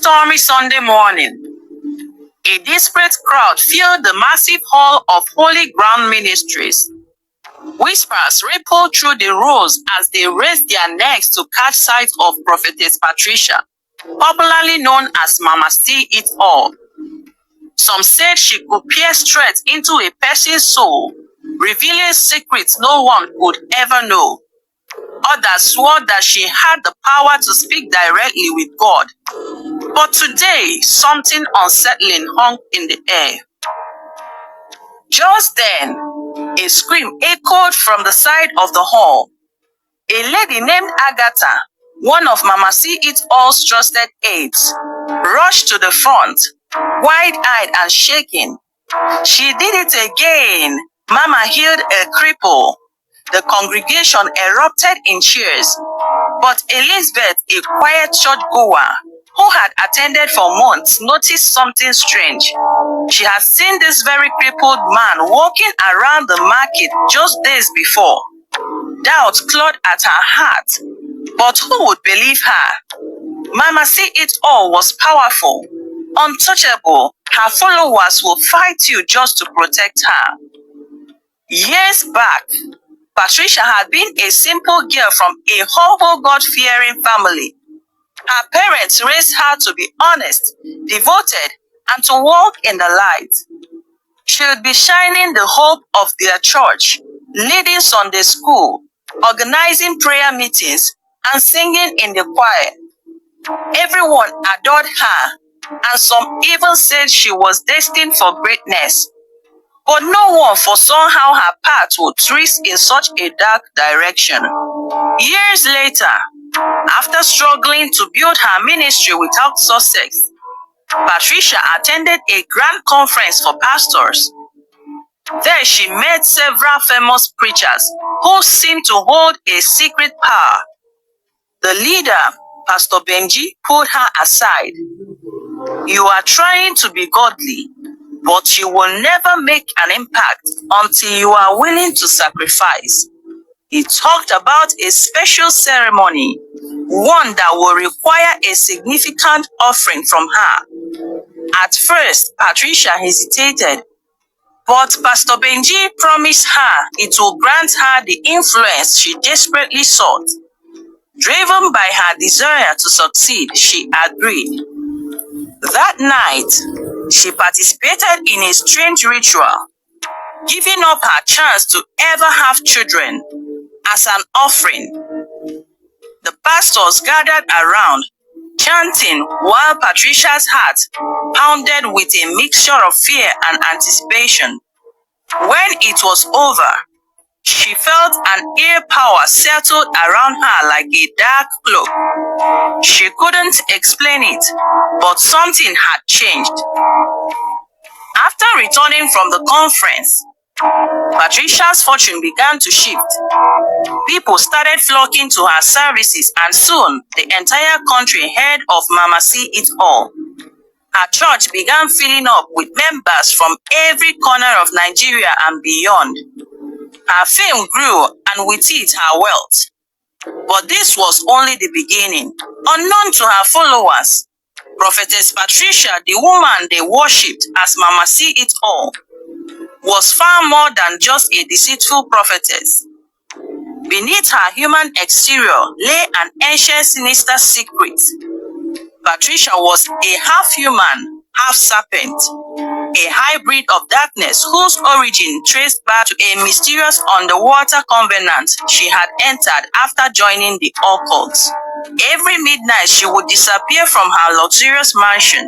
stormy Sunday morning, a desperate crowd filled the massive hall of Holy Ground Ministries. Whispers rippled through the rows as they raised their necks to catch sight of Prophetess Patricia, popularly known as Mama See It All. Some said she could pierce straight into a person's soul, revealing secrets no one could ever know. Others swore that she had the power to speak directly with God. But today, something unsettling hung in the air. Just then, a scream echoed from the side of the hall. A lady named Agatha, one of Mama See It All's trusted aides, rushed to the front, wide-eyed and shaking. She did it again. Mama healed a cripple. The congregation erupted in cheers. But Elizabeth, a quiet churchgoer who had attended for months, noticed something strange. She had seen this very crippled man walking around the market just days before. Doubt clawed at her heart. But who would believe her? Mama See It All was powerful, untouchable. Her followers will fight you just to protect her. Years back, Patricia had been a simple girl from a humble, God-fearing family. Her parents raised her to be honest, devoted, and to walk in the light. She would be shining the hope of their church, leading Sunday school, organizing prayer meetings, and singing in the choir. Everyone adored her, and some even said she was destined for greatness. But no one foresaw how her path would twist in such a dark direction. Years later, after struggling to build her ministry without success, Patricia attended a grand conference for pastors. There she met several famous preachers who seemed to hold a secret power. The leader, Pastor Benji, pulled her aside. "You are trying to be godly, but you will never make an impact until you are willing to sacrifice." He talked about a special ceremony, one that will require a significant offering from her. At first, Patricia hesitated, but Pastor Benji promised her it will grant her the influence she desperately sought. Driven by her desire to succeed, she agreed. That night, she participated in a strange ritual, giving up her chance to ever have children as an offering. The pastors gathered around, chanting while Patricia's heart pounded with a mixture of fear and anticipation. When it was over, she felt an air power settled around her like a dark cloak. She couldn't explain it, but something had changed. After returning from the conference, Patricia's fortune began to shift. People started flocking to her services, and soon the entire country heard of Mama See It All. Her church began filling up with members from every corner of Nigeria and beyond. Her fame grew, and with it her wealth. But this was only the beginning. Unknown to her followers, Prophetess Patricia, the woman they worshipped as Mama See It All, was far more than just a deceitful prophetess. Beneath her human exterior lay an ancient sinister secret. Patricia was a half-human, half-serpent, a hybrid of darkness whose origin traced back to a mysterious underwater covenant she had entered after joining the occult. Every midnight she would disappear from her luxurious mansion,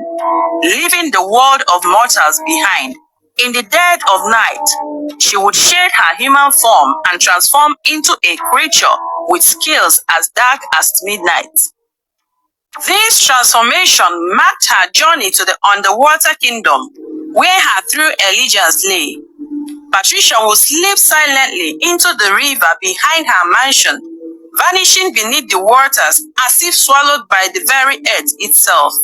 leaving the world of mortals behind. In the dead of night, she would shed her human form and transform into a creature with skills as dark as midnight. This transformation marked her journey to the underwater kingdom, where her true allegiance lay. Patricia would slip silently into the river behind her mansion, vanishing beneath the waters as if swallowed by the very earth itself.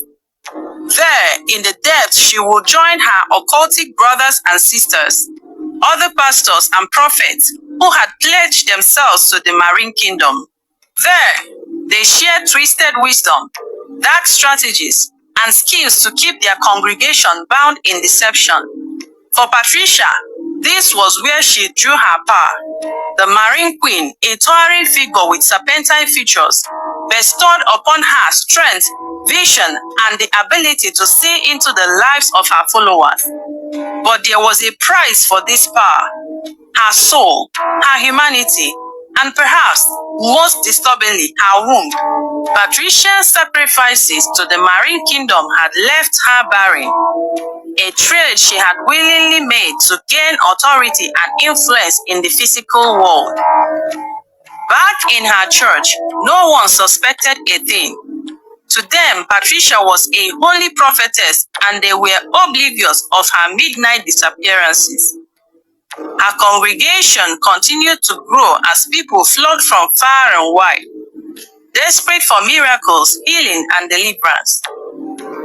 There, in the depths, she would join her occultic brothers and sisters, other pastors and prophets who had pledged themselves to the marine kingdom. There, they shared twisted wisdom, dark strategies, and skills to keep their congregation bound in deception. For Patricia, this was where she drew her power. The marine queen, a towering figure with serpentine features, bestowed upon her strength, vision, and the ability to see into the lives of her followers. But there was a price for this power: her soul, her humanity, and perhaps, most disturbingly, her womb. Patricia's sacrifices to the marine kingdom had left her barren, a trade she had willingly made to gain authority and influence in the physical world. Back in her church, no one suspected a thing. To them, Patricia was a holy prophetess, and they were oblivious of her midnight disappearances. Her congregation continued to grow as people flocked from far and wide, desperate for miracles, healing, and deliverance.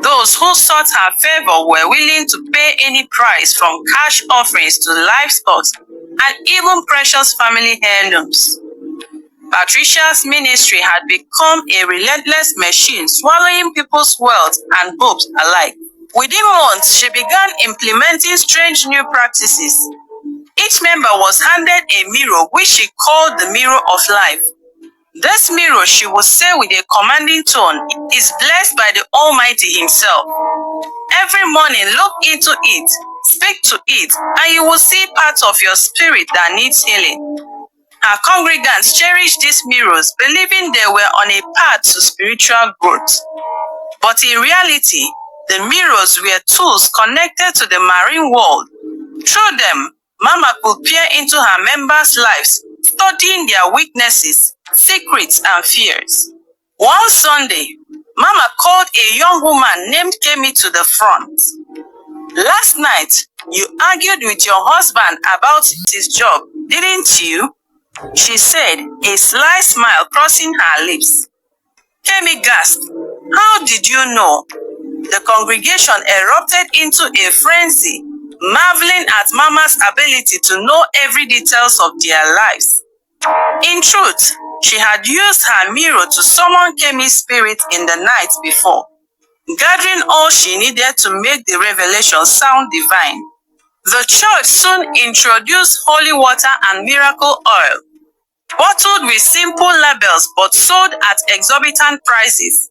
Those who sought her favor were willing to pay any price, from cash offerings to livestock and even precious family heirlooms. Patricia's ministry had become a relentless machine, swallowing people's wealth and hopes alike. Within months, she began implementing strange new practices. Each member was handed a mirror, which she called the mirror of life. This mirror, she would say with a commanding tone, is blessed by the Almighty Himself. Every morning, look into it, speak to it, and you will see parts of your spirit that needs healing. Her congregants cherished these mirrors, believing they were on a path to spiritual growth. But in reality, the mirrors were tools connected to the marine world. Through them, Mama could peer into her members' lives, studying their weaknesses, secrets, and fears. One Sunday, Mama called a young woman named Kemi to the front. "Last night, you argued with your husband about his job, didn't you?" she said, a sly smile crossing her lips. Kemi gasped. "How did you know?" The congregation erupted into a frenzy, marveling at Mama's ability to know every details of their lives. In truth, she had used her mirror to summon Kemi's spirit in the night before, gathering all she needed to make the revelation sound divine. The church soon introduced holy water and miracle oil, bottled with simple labels but sold at exorbitant prices.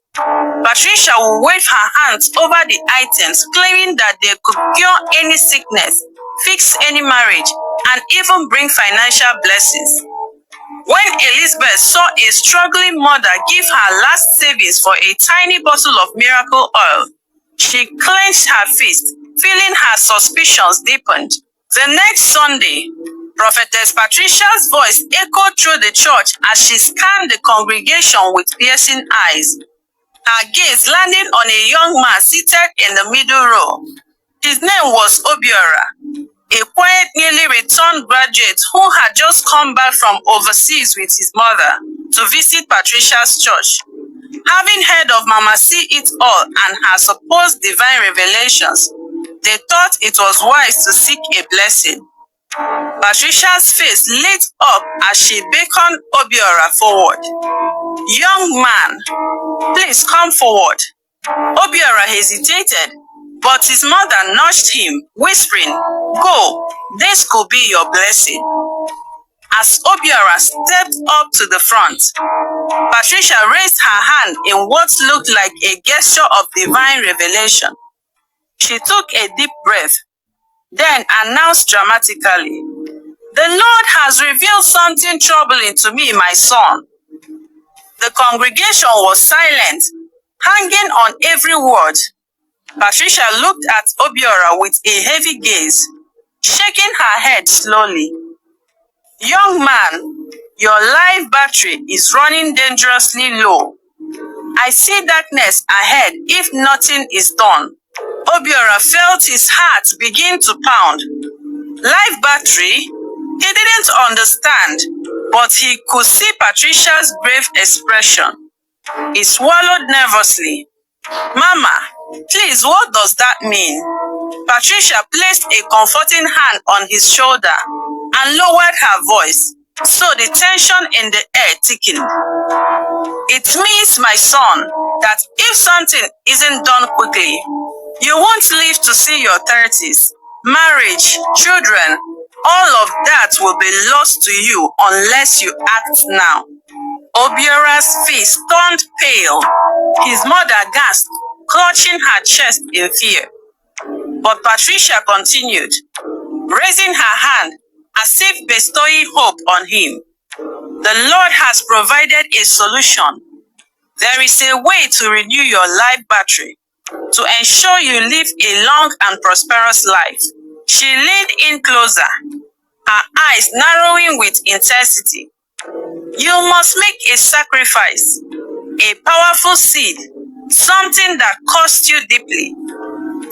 Patricia would wave her hands over the items, claiming that they could cure any sickness, fix any marriage, and even bring financial blessings. When Elizabeth saw a struggling mother give her last savings for a tiny bottle of miracle oil, she clenched her fist, feeling her suspicions deepened. The next Sunday, Prophetess Patricia's voice echoed through the church as she scanned the congregation with piercing eyes, her gaze landing on a young man seated in the middle row. His name was Obiora, a quiet, newly returned graduate who had just come back from overseas with his mother to visit Patricia's church. Having heard of Mama See It All and her supposed divine revelations, they thought it was wise to seek a blessing. Patricia's face lit up as she beckoned Obiora forward. "Young man, please come forward." Obiora hesitated, but his mother nudged him, whispering, "Go, this could be your blessing." As Obiora stepped up to the front, Patricia raised her hand in what looked like a gesture of divine revelation. She took a deep breath, then announced dramatically, "The Lord has revealed something troubling to me, my son." The congregation was silent, hanging on every word. Patricia looked at Obiora with a heavy gaze, shaking her head slowly. "Young man, your life battery is running dangerously low. I see darkness ahead if nothing is done." Obiora felt his heart begin to pound. Life battery? He didn't understand, but he could see Patricia's brave expression. He swallowed nervously. "Mama, please, what does that mean?" Patricia placed a comforting hand on his shoulder and lowered her voice, so the tension in the air thickened. It means, my son, that if something isn't done quickly, you won't live to see your 30s. Marriage, children, all of that will be lost to you unless you act now. Obiora's face turned pale. His mother gasped, clutching her chest in fear. But Patricia continued, raising her hand as if bestowing hope on him. The Lord has provided a solution. There is a way to renew your life battery, to ensure you live a long and prosperous life. She leaned in closer, her eyes narrowing with intensity. You must make a sacrifice, a powerful seed, something that costs you deeply.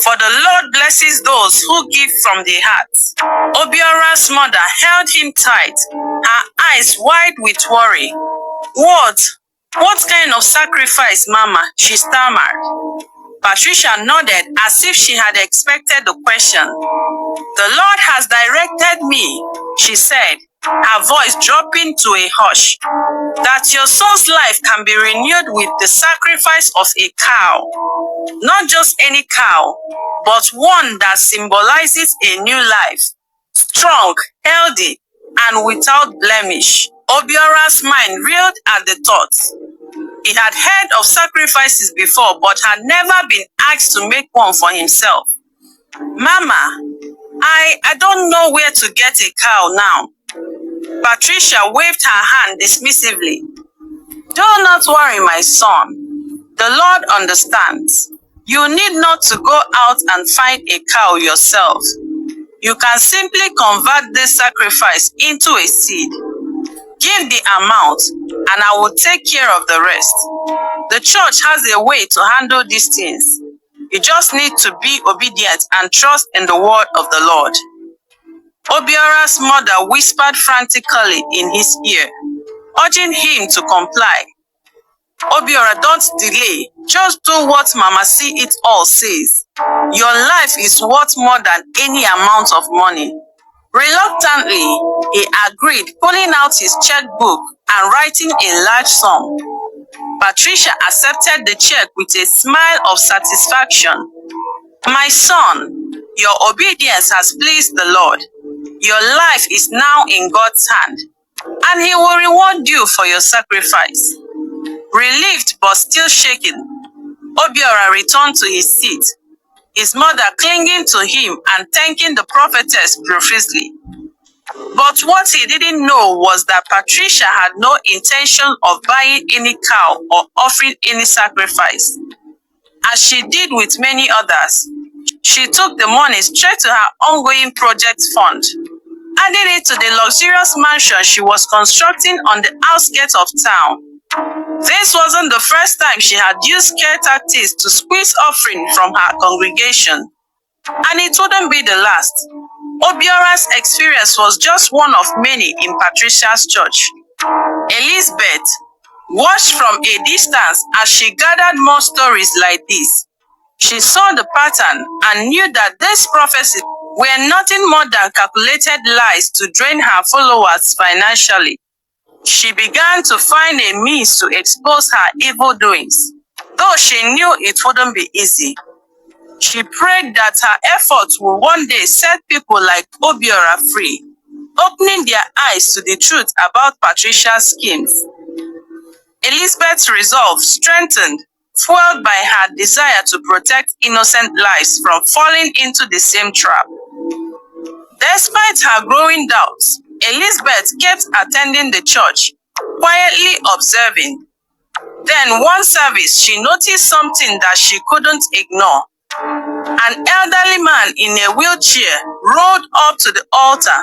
For the Lord blesses those who give from their hearts. Obiora's mother held him tight, her eyes wide with worry. What kind of sacrifice, Mama? She stammered. Patricia nodded as if she had expected the question. The Lord has directed me, she said, her voice dropping to a hush, that your son's life can be renewed with the sacrifice of a cow. Not just any cow, but one that symbolizes a new life, strong, healthy, and without blemish. Obiora's mind reeled at the thought. He had heard of sacrifices before, but had never been asked to make one for himself. Mama, I don't know where to get a cow now. Patricia waved her hand dismissively. Do not worry, my son. The Lord understands. You need not to go out and find a cow yourself. You can simply convert this sacrifice into a seed. Give the amount, and I will take care of the rest. The church has a way to handle these things. You just need to be obedient and trust in the word of the Lord. Obiora's mother whispered frantically in his ear, urging him to comply. Obiora, don't delay. Just do what Mama See It All says. Your life is worth more than any amount of money. Reluctantly, he agreed, pulling out his checkbook and writing a large sum. Patricia accepted the check with a smile of satisfaction. My son, your obedience has pleased the Lord. Your life is now in God's hand, and He will reward you for your sacrifice. Relieved but still shaken, Obiora returned to his seat, his mother clinging to him and thanking the prophetess profusely. But what he didn't know was that Patricia had no intention of buying any cow or offering any sacrifice. As she did with many others, she took the money straight to her ongoing project fund, adding it to the luxurious mansion she was constructing on the outskirts of town. This wasn't the first time she had used scare tactics to squeeze offering from her congregation, and it wouldn't be the last. Obiora's experience was just one of many in Patricia's church. Elizabeth watched from a distance as she gathered more stories like this. She saw the pattern and knew that these prophecies were nothing more than calculated lies to drain her followers financially. She began to find a means to expose her evil doings, though she knew it wouldn't be easy. She prayed that her efforts would one day set people like Obiora free, opening their eyes to the truth about Patricia's schemes. Elizabeth's resolve strengthened, fueled by her desire to protect innocent lives from falling into the same trap. Despite her growing doubts, Elizabeth kept attending the church, quietly observing. Then one service, she noticed something that she couldn't ignore. An elderly man in a wheelchair rode up to the altar.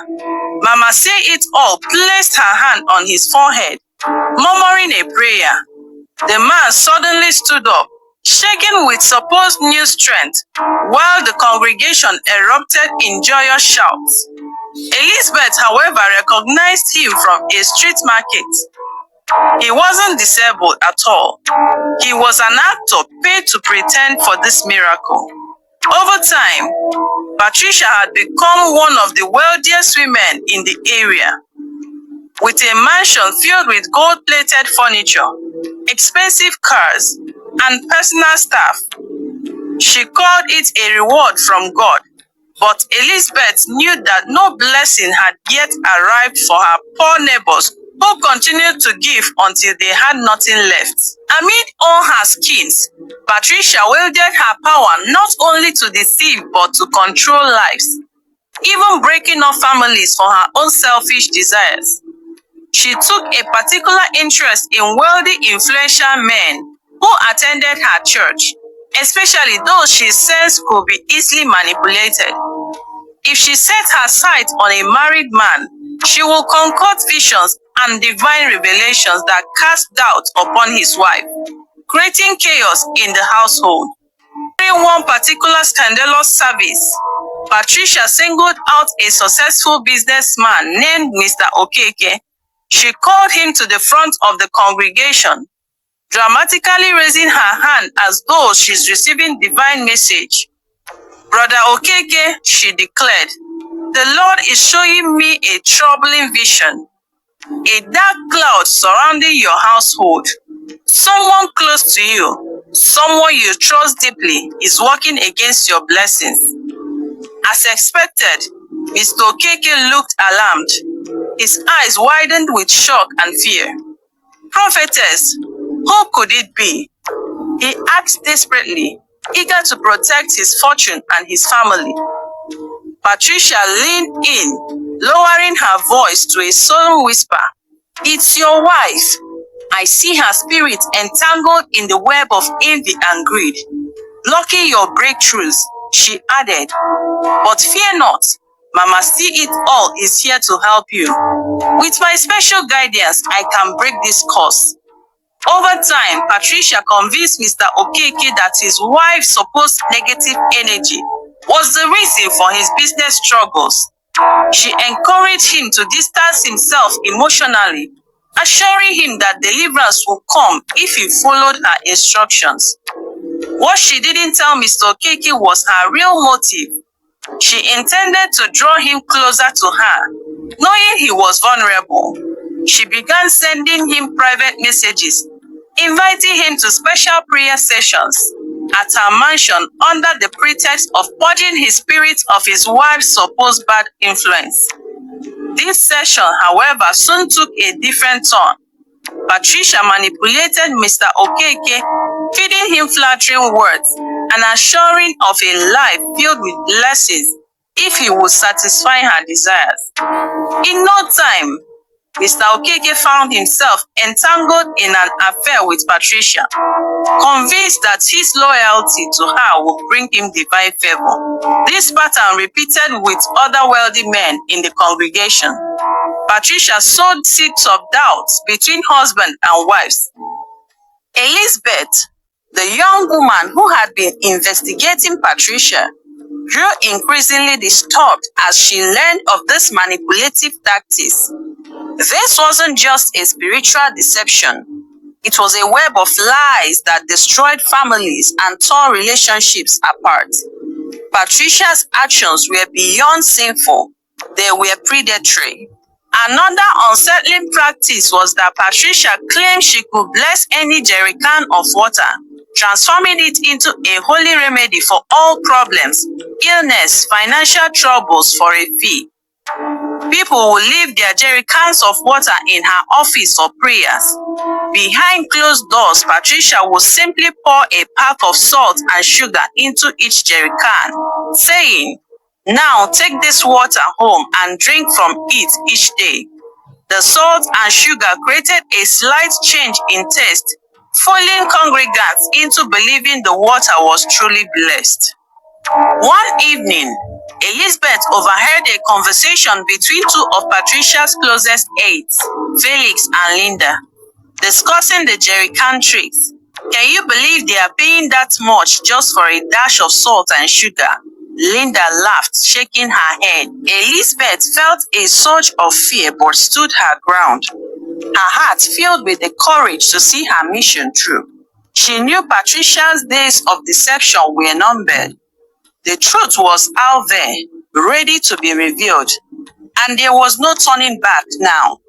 Mama See It All placed her hand on his forehead, murmuring a prayer. The man suddenly stood up, shaking with supposed new strength, while the congregation erupted in joyous shouts. Elizabeth, however, recognized him from a street market. He wasn't disabled at all. He was an actor paid to pretend for this miracle. Over time, Patricia had become one of the wealthiest women in the area. With a mansion filled with gold-plated furniture, expensive cars, and personal staff. She called it a reward from God. But Elizabeth knew that no blessing had yet arrived for her poor neighbors who continued to give until they had nothing left. Amid all her schemes, Patricia wielded her power not only to deceive but to control lives, even breaking up families for her own selfish desires. She took a particular interest in wealthy, influential men who attended her church, especially those she sensed could be easily manipulated. If she set her sights on a married man, she will concoct visions and divine revelations that cast doubt upon his wife, creating chaos in the household. During one particular scandalous service, Patricia singled out a successful businessman named Mr. Okeke. She called him to the front of the congregation, dramatically raising her hand as though she's receiving divine message. Brother Okeke, she declared, the Lord is showing me a troubling vision. A dark cloud surrounding your household. Someone close to you, someone you trust deeply, is working against your blessings. As expected, Mr. Okeke looked alarmed. His eyes widened with shock and fear. Prophetess, who could it be? He asked desperately, eager to protect his fortune and his family. Patricia leaned in, lowering her voice to a solemn whisper. It's your wife. I see her spirit entangled in the web of envy and greed, blocking your breakthroughs, she added. But fear not, Mama See It All is here to help you. With my special guidance, I can break this curse. Over time, Patricia convinced Mr. Okeke that his wife's supposed negative energy was the reason for his business struggles. She encouraged him to distance himself emotionally, assuring him that deliverance would come if he followed her instructions. What she didn't tell Mr. Okeke was her real motive. She intended to draw him closer to her. Knowing he was vulnerable, she began sending him private messages, inviting him to special prayer sessions at her mansion under the pretext of purging his spirit of his wife's supposed bad influence. This session, however, soon took a different turn. Patricia manipulated Mr. Okeke, feeding him flattering words and assuring of a life filled with blessings if he would satisfy her desires. In no time, Mr. Okeke found himself entangled in an affair with Patricia, convinced that his loyalty to her would bring him divine favor. This pattern repeated with other wealthy men in the congregation. Patricia sowed seeds of doubt between husband and wives. Elizabeth, the young woman who had been investigating Patricia, grew increasingly disturbed as she learned of these manipulative tactics. This wasn't just a spiritual deception. It was a web of lies that destroyed families and tore relationships apart. Patricia's actions were beyond sinful. They were predatory. Another unsettling practice was that Patricia claimed she could bless any jerrycan of water, transforming it into a holy remedy for all problems, illness, financial troubles for a fee. People would leave their jerrycans of water in her office for prayers. Behind closed doors, Patricia would simply pour a pack of salt and sugar into each jerrycan, saying, "Now take this water home and drink from it each day." The salt and sugar created a slight change in taste, fooling congregants into believing the water was truly blessed. One evening, Elizabeth overheard a conversation between two of Patricia's closest aides, Felix and Linda, discussing the jerrycan tricks. Can you believe they are paying that much just for a dash of salt and sugar? Linda laughed, shaking her head. Elizabeth felt a surge of fear but stood her ground, her heart filled with the courage to see her mission through. She knew Patricia's days of deception were numbered. The truth was out there, ready to be revealed, and there was no turning back now.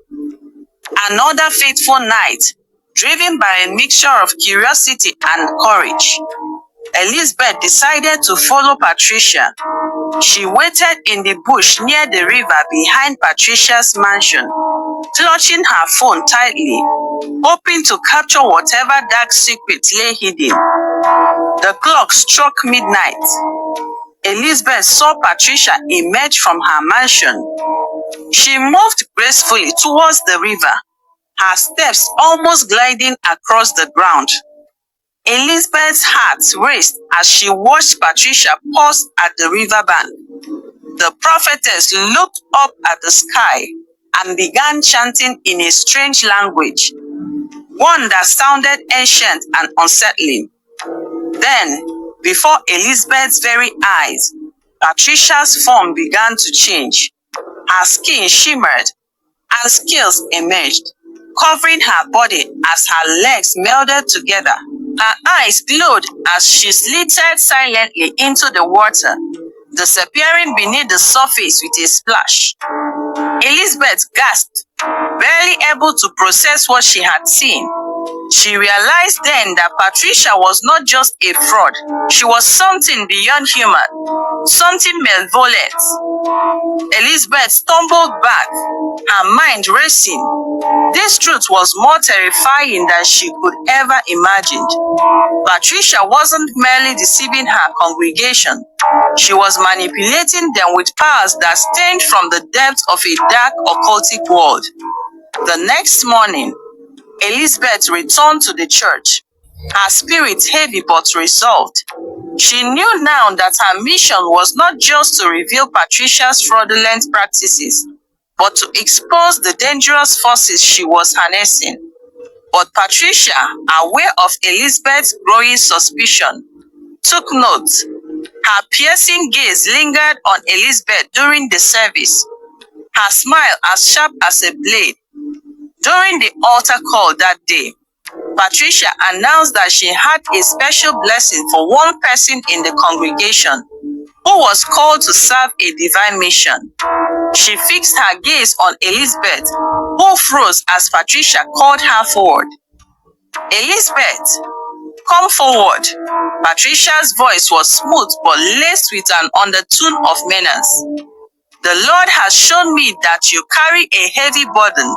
Another faithful night, driven by a mixture of curiosity and courage, Elizabeth decided to follow Patricia. She waited in the bush near the river behind Patricia's mansion, clutching her phone tightly, hoping to capture whatever dark secret lay hidden. The clock struck midnight. Elizabeth saw Patricia emerge from her mansion. She moved gracefully towards the river, her steps almost gliding across the ground. Elizabeth's heart raced as she watched Patricia pause at the riverbank. The prophetess looked up at the sky and began chanting in a strange language, one that sounded ancient and unsettling. Then, before Elizabeth's very eyes, Patricia's form began to change. Her skin shimmered and scales emerged, covering her body as her legs melded together. Her eyes glowed as she slithered silently into the water, disappearing beneath the surface with a splash. Elizabeth gasped, barely able to process what she had seen. She realized then that Patricia was not just a fraud. She was something beyond human, something malevolent. Elizabeth stumbled back, her mind racing. This truth was more terrifying than she could ever imagine. Patricia wasn't merely deceiving her congregation. She was manipulating them with powers that stemmed from the depths of a dark occultic world. The next morning, Elizabeth returned to the church, her spirit heavy but resolved. She knew now that her mission was not just to reveal Patricia's fraudulent practices, but to expose the dangerous forces she was harnessing. But Patricia, aware of Elizabeth's growing suspicion, took note. Her piercing gaze lingered on Elizabeth during the service, her smile as sharp as a blade. During the altar call that day, Patricia announced that she had a special blessing for one person in the congregation who was called to serve a divine mission. She fixed her gaze on Elizabeth, who froze as Patricia called her forward. Elizabeth, come forward. Patricia's voice was smooth but laced with an undertone of menace. The Lord has shown me that you carry a heavy burden.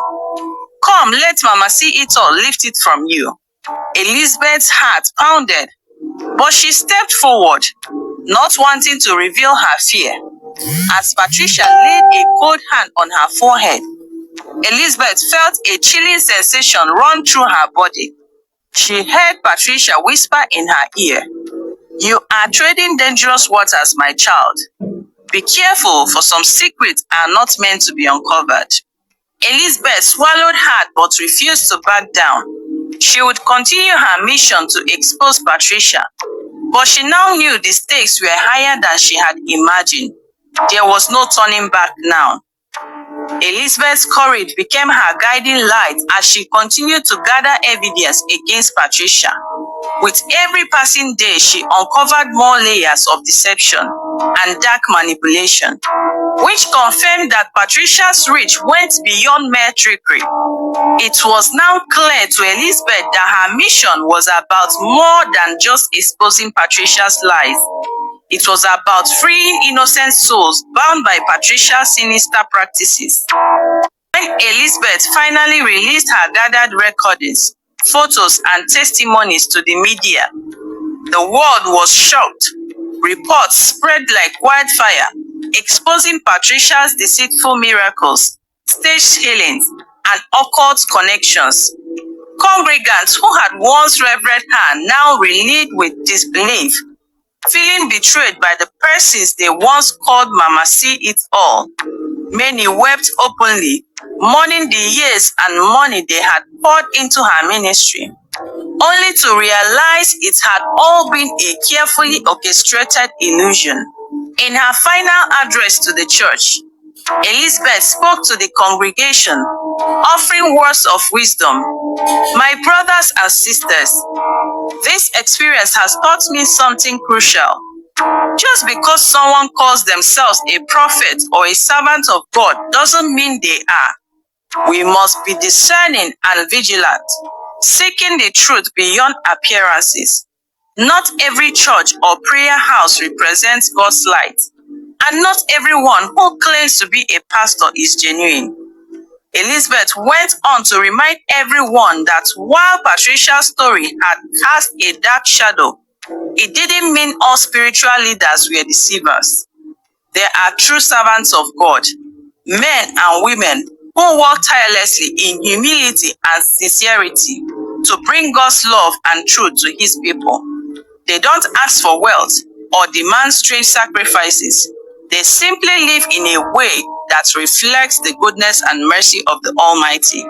Come, let Mama see it all, lift it from you. Elizabeth's heart pounded, but she stepped forward, not wanting to reveal her fear. As Patricia laid a cold hand on her forehead, Elizabeth felt a chilling sensation run through her body. She heard Patricia whisper in her ear, "You are treading dangerous waters, my child. Be careful, for some secrets are not meant to be uncovered." Elizabeth swallowed hard but refused to back down. She would continue her mission to expose Patricia, but she now knew the stakes were higher than she had imagined. There was no turning back now. Elizabeth's courage became her guiding light as she continued to gather evidence against Patricia. With every passing day, she uncovered more layers of deception and dark manipulation, which confirmed that Patricia's reach went beyond mere trickery. It was now clear to Elizabeth that her mission was about more than just exposing Patricia's lies. It was about freeing innocent souls bound by Patricia's sinister practices. When Elizabeth finally released her gathered recordings, photos, and testimonies to the media, the world was shocked. Reports spread like wildfire, exposing Patricia's deceitful miracles, staged healings, and occult connections. Congregants who had once revered her now reeled with disbelief, feeling betrayed by the persons they once called Mama See It All. Many wept openly, mourning the years and money they had poured into her ministry, only to realize it had all been a carefully orchestrated illusion. In her final address to the church, Elizabeth spoke to the congregation, offering words of wisdom. "My brothers and sisters, this experience has taught me something crucial. Just because someone calls themselves a prophet or a servant of God doesn't mean they are. We must be discerning and vigilant, seeking the truth beyond appearances. Not every church or prayer house represents God's light, and not everyone who claims to be a pastor is genuine. Elizabeth went on to remind everyone that while Patricia's story had cast a dark shadow, it didn't mean all spiritual leaders were deceivers. There are true servants of God, men and women who work tirelessly in humility and sincerity to bring God's love and truth to his people. They don't ask for wealth or demand strange sacrifices. They simply live in a way that reflects the goodness and mercy of the Almighty.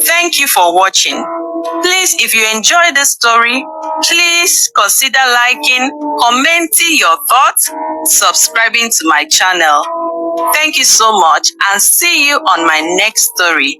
Thank you for watching. Please, if you enjoyed this story, please consider liking, commenting your thoughts, subscribing to my channel. Thank you so much, and see you on my next story.